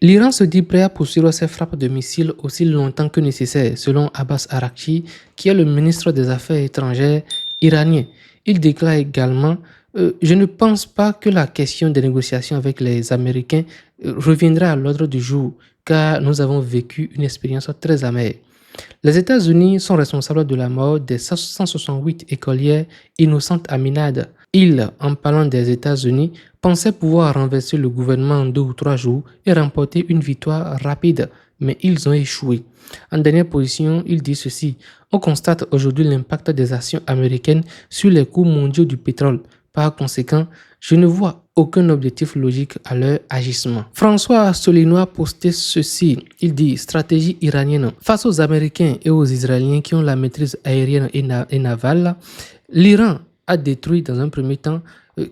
L'Iran se dit prêt à poursuivre ses frappes de missiles aussi longtemps que nécessaire, selon Abbas Araghchi, qui est le ministre des Affaires étrangères iranien. Il déclare également Je ne pense pas que la question des négociations avec les Américains reviendra à l'ordre du jour, car nous avons vécu une expérience très amère. Les États-Unis sont responsables de la mort des 168 écolières innocentes à Minad. Ils, en parlant des États-Unis, pensaient pouvoir renverser le gouvernement en 2 ou 3 jours et remporter une victoire rapide, mais ils ont échoué. En dernière position, il dit ceci. On constate aujourd'hui l'impact des actions américaines sur les coûts mondiaux du pétrole. Par conséquent, je ne vois aucun objectif logique à leur agissement. François Asselineau a posté ceci. Il dit stratégie iranienne. Face aux Américains et aux Israéliens qui ont la maîtrise aérienne et navale, l'Iran a détruit dans un premier temps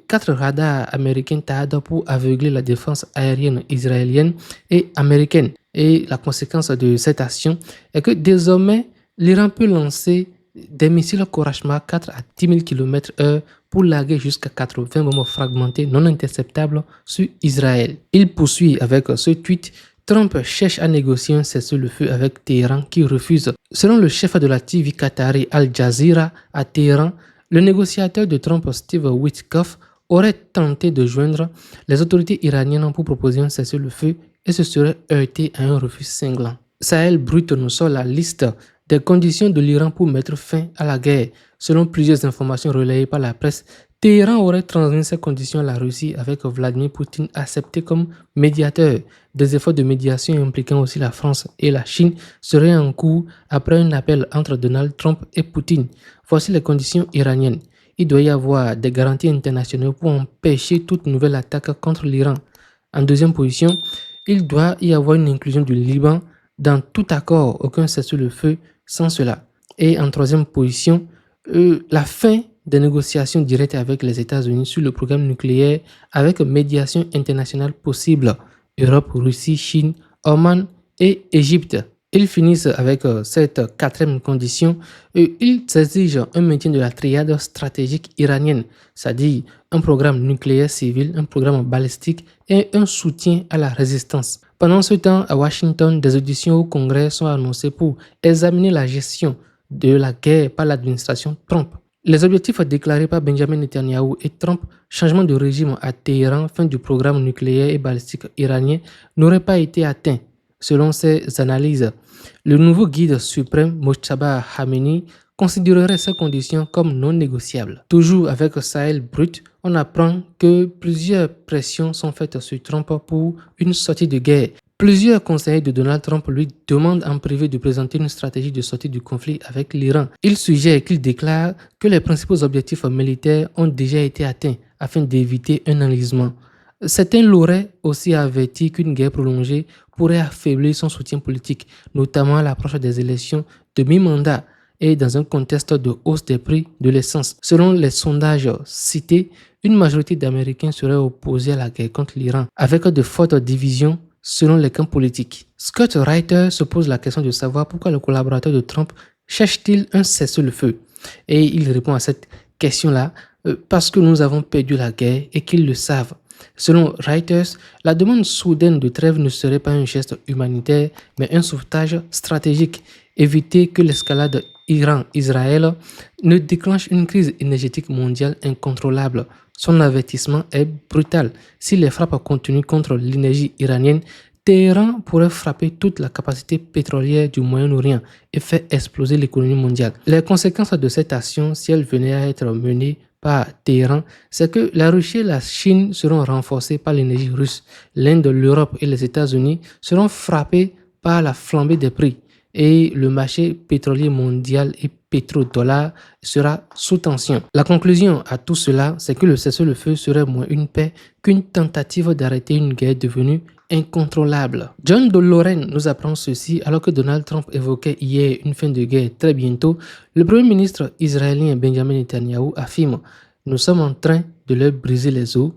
4 radars américains THAAD pour aveugler la défense aérienne israélienne et américaine. Et la conséquence de cette action est que désormais, l'Iran peut lancer des missiles Korachma 4 à 10 000 km/h pour larguer jusqu'à 80 bombes fragmentées non interceptables sur Israël. Il poursuit avec ce tweet. Trump cherche à négocier un cessez-le-feu avec Téhéran qui refuse. Selon le chef de la TV qatari Al Jazeera à Téhéran, le négociateur de Trump, Steve Witkoff, aurait tenté de joindre les autorités iraniennes pour proposer un cessez-le-feu et se serait heurté à un refus cinglant. Sahel Brut nous sort la liste des conditions de l'Iran pour mettre fin à la guerre. Selon plusieurs informations relayées par la presse, Téhéran aurait transmis ces conditions à la Russie avec Vladimir Poutine accepté comme médiateur. Des efforts de médiation impliquant aussi la France et la Chine seraient en cours après un appel entre Donald Trump et Poutine. Voici les conditions iraniennes. Il doit y avoir des garanties internationales pour empêcher toute nouvelle attaque contre l'Iran. En deuxième position, il doit y avoir une inclusion du Liban dans tout accord, aucun cessez-le-feu sans cela. Et en troisième position, la fin des négociations directes avec les États-Unis sur le programme nucléaire avec médiation internationale possible. Europe, Russie, Chine, Oman et Égypte. Ils finissent avec cette quatrième condition. Ils exigent un maintien de la triade stratégique iranienne, c'est-à-dire un programme nucléaire civil, un programme balistique et un soutien à la résistance. Pendant ce temps, à Washington, des auditions au Congrès sont annoncées pour examiner la gestion de la guerre par l'administration Trump. Les objectifs déclarés par Benjamin Netanyahu et Trump, changement de régime à Téhéran, fin du programme nucléaire et balistique iranien, n'auraient pas été atteints. Selon ces analyses, le nouveau guide suprême Mojtaba Khamenei considérerait ces conditions comme non négociables. Toujours avec Sahel Brut, on apprend que plusieurs pressions sont faites sur Trump pour une sortie de guerre. Plusieurs conseillers de Donald Trump lui demandent en privé de présenter une stratégie de sortie du conflit avec l'Iran. Il suggère qu'il déclare que les principaux objectifs militaires ont déjà été atteints afin d'éviter un enlisement. Certains l'auraient aussi averti qu'une guerre prolongée pourrait affaiblir son soutien politique, notamment à l'approche des élections de mi-mandat et dans un contexte de hausse des prix de l'essence. Selon les sondages cités, une majorité d'Américains seraient opposés à la guerre contre l'Iran, avec de fortes divisions selon les camps politiques. Scott Reiter se pose la question de savoir pourquoi le collaborateur de Trump cherche-t-il un cessez-le-feu. Et il répond à cette question-là parce que nous avons perdu la guerre et qu'ils le savent. Selon Reuters, la demande soudaine de trêve ne serait pas un geste humanitaire, mais un sauvetage stratégique. Éviter que l'escalade Iran-Israël ne déclenche une crise énergétique mondiale incontrôlable. Son avertissement est brutal. Si les frappes continuent contre l'énergie iranienne, Téhéran pourrait frapper toute la capacité pétrolière du Moyen-Orient et faire exploser l'économie mondiale. Les conséquences de cette action, si elle venait à être menée par Téhéran, c'est que la Russie et la Chine seront renforcées par l'énergie russe. L'Inde, l'Europe et les États-Unis seront frappés par la flambée des prix et le marché pétrolier mondial et pétrodollar sera sous tension. La conclusion à tout cela, c'est que le cessez-le-feu serait moins une paix qu'une tentative d'arrêter une guerre devenue incontrôlable. John de Lorraine nous apprend ceci alors que Donald Trump évoquait hier une fin de guerre très bientôt. Le premier ministre israélien Benjamin Netanyahu affirme « Nous sommes en train de leur briser les os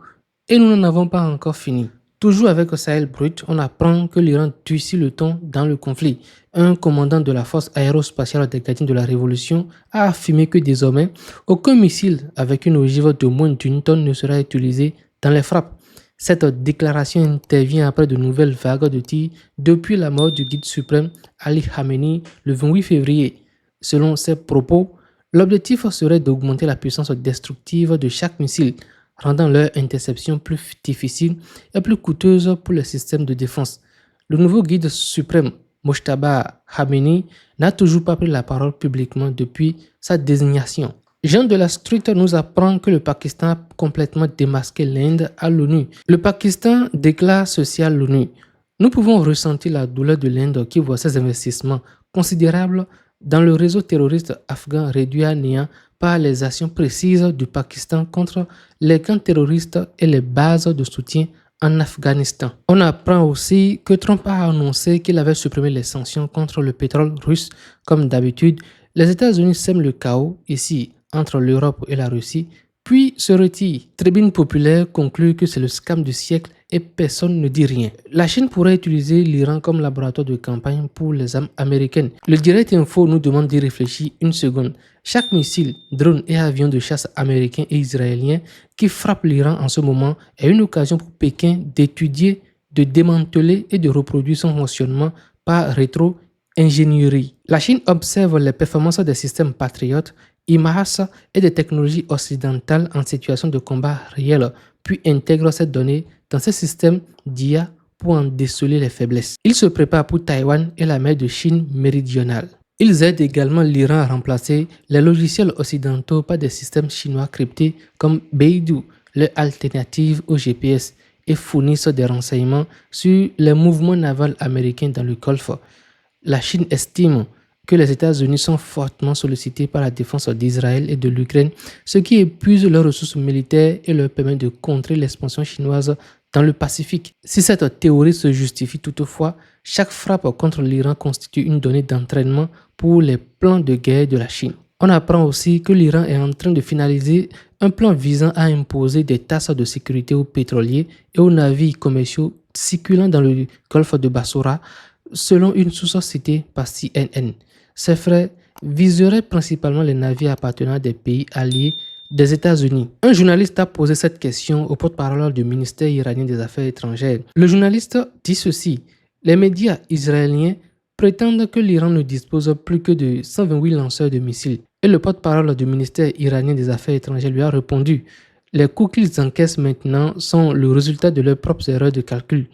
et nous n'en avons pas encore fini ». Toujours avec Sahel Brut, on apprend que l'Iran durcit le ton dans le conflit. Un commandant de la force aérospatiale des gardiens de la Révolution a affirmé que désormais, aucun missile avec une ogive de moins d'une tonne ne sera utilisé dans les frappes. Cette déclaration intervient après de nouvelles vagues de tirs depuis la mort du guide suprême Ali Khamenei le 28 février. Selon ses propos, l'objectif serait d'augmenter la puissance destructive de chaque missile, rendant leur interception plus difficile et plus coûteuse pour les systèmes de défense. Le nouveau guide suprême, Mojtaba Khamenei, n'a toujours pas pris la parole publiquement depuis sa désignation. Jean de la Street nous apprend que le Pakistan a complètement démasqué l'Inde à l'ONU. Le Pakistan déclare ceci à l'ONU. Nous pouvons ressentir la douleur de l'Inde qui voit ses investissements considérables dans le réseau terroriste afghan réduit à néant par les actions précises du Pakistan contre les camps terroristes et les bases de soutien en Afghanistan. On apprend aussi que Trump a annoncé qu'il avait supprimé les sanctions contre le pétrole russe. Comme d'habitude, les États-Unis sèment le chaos ici entre l'Europe et la Russie, puis se retire. Tribune populaire conclut que c'est le scam du siècle et personne ne dit rien. La Chine pourrait utiliser l'Iran comme laboratoire de campagne pour les armes américaines. Le Direct Info nous demande d'y réfléchir une seconde. Chaque missile, drone et avion de chasse américains et israéliens qui frappent l'Iran en ce moment est une occasion pour Pékin d'étudier, de démanteler et de reproduire son fonctionnement par rétro-ingénierie. La Chine observe les performances des systèmes patriotes, HIMARS et des technologies occidentales en situation de combat réel, puis intègre ces données dans ces systèmes d'IA pour en déceler les faiblesses. Ils se préparent pour Taïwan et la mer de Chine méridionale. Ils aident également l'Iran à remplacer les logiciels occidentaux par des systèmes chinois cryptés comme Beidou, leur alternative au GPS, et fournissent des renseignements sur les mouvements navals américains dans le Golfe. La Chine estime que les États-Unis sont fortement sollicités par la défense d'Israël et de l'Ukraine, ce qui épuise leurs ressources militaires et leur permet de contrer l'expansion chinoise dans le Pacifique. Si cette théorie se justifie toutefois, chaque frappe contre l'Iran constitue une donnée d'entraînement pour les plans de guerre de la Chine. On apprend aussi que l'Iran est en train de finaliser un plan visant à imposer des tasses de sécurité aux pétroliers et aux navires commerciaux circulant dans le golfe de Basora, selon une source citée par CNN. Ces frais viseraient principalement les navires appartenant à des pays alliés des États-Unis. Un journaliste a posé cette question au porte-parole du ministère iranien des Affaires étrangères. Le journaliste dit ceci: les médias israéliens prétendent que l'Iran ne dispose plus que de 128 lanceurs de missiles. Et le porte-parole du ministère iranien des Affaires étrangères lui a répondu: les coûts qu'ils encaissent maintenant sont le résultat de leurs propres erreurs de calcul.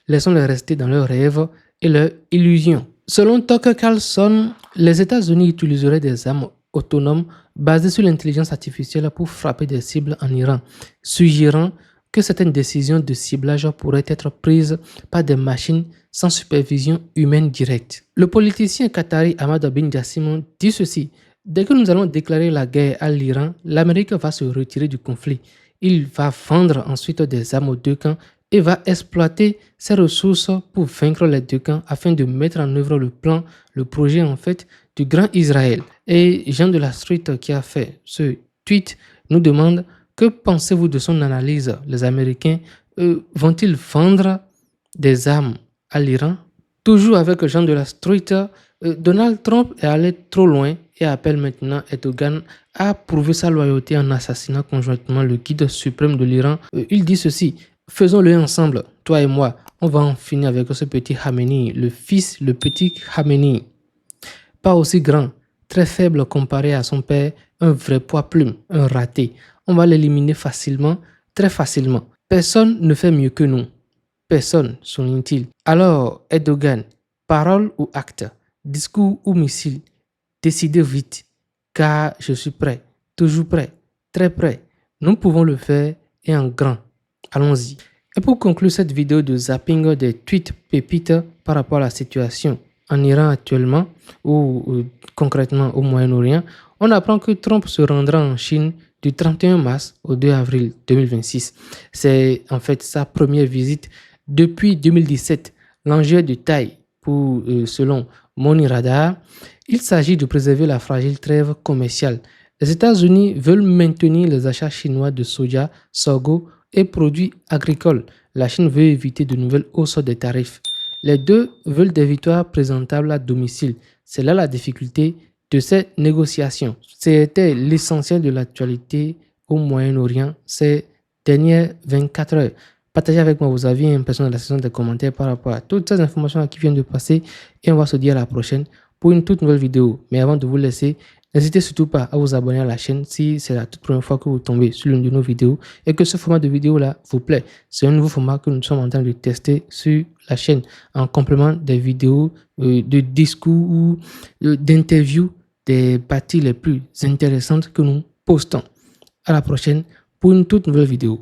Laissons-les rester dans leurs rêves et leurs illusions. Selon Tucker Carlson, les États-Unis utiliseraient des armes autonomes basées sur l'intelligence artificielle pour frapper des cibles en Iran, suggérant que certaines décisions de ciblage pourraient être prises par des machines sans supervision humaine directe. Le politicien qatari Ahmad bin Jassim dit ceci: dès que nous allons déclarer la guerre à l'Iran, l'Amérique va se retirer du conflit. Il va vendre ensuite des armes aux deux camps et va exploiter ses ressources pour vaincre les deux camps afin de mettre en œuvre le projet en fait du Grand Israël. Et Jean de la Street qui a fait ce tweet nous demande: que pensez-vous de son analyse? Les Américains vont-ils vendre des armes à l'Iran? Toujours avec Jean de la Street, Donald Trump est allé trop loin et appelle maintenant Erdogan à prouver sa loyauté en assassinant conjointement le guide suprême de l'Iran. Il dit ceci: faisons-le ensemble, toi et moi. On va en finir avec ce petit Khamenei, le petit Khamenei. Pas aussi grand, très faible comparé à son père, un vrai poids plume, un raté. On va l'éliminer facilement, très facilement. Personne ne fait mieux que nous. Personne, souligne-t-il. Alors, Erdogan, parole ou acte, discours ou missile, décidez vite, car je suis prêt, toujours prêt, très prêt. Nous pouvons le faire et en grand. Allons-y. Et pour conclure cette vidéo de zapping des tweets pépites par rapport à la situation en Iran actuellement, ou concrètement au Moyen-Orient, on apprend que Trump se rendra en Chine du 31 mars au 2 avril 2026. C'est en fait sa première visite depuis 2017. L'enjeu est de taille pour, selon Moni Radar, il s'agit de préserver la fragile trêve commerciale. Les États-Unis veulent maintenir les achats chinois de soja, sorgho et produits agricoles. La Chine veut éviter de nouvelles hausses des tarifs. Les deux veulent des victoires présentables à domicile. C'est là la difficulté de ces négociations. C'était l'essentiel de l'actualité au Moyen-Orient ces dernières 24 heures. Partagez avec moi vos avis et impressions dans la section des commentaires par rapport à toutes ces informations qui viennent de passer. Et on va se dire à la prochaine pour une toute nouvelle vidéo. Mais avant de vous laisser, n'hésitez surtout pas à vous abonner à la chaîne si c'est la toute première fois que vous tombez sur l'une de nos vidéos et que ce format de vidéo-là vous plaît. C'est un nouveau format que nous sommes en train de tester sur la chaîne en complément des vidéos de discours ou d'interviews des parties les plus intéressantes que nous postons. À la prochaine pour une toute nouvelle vidéo.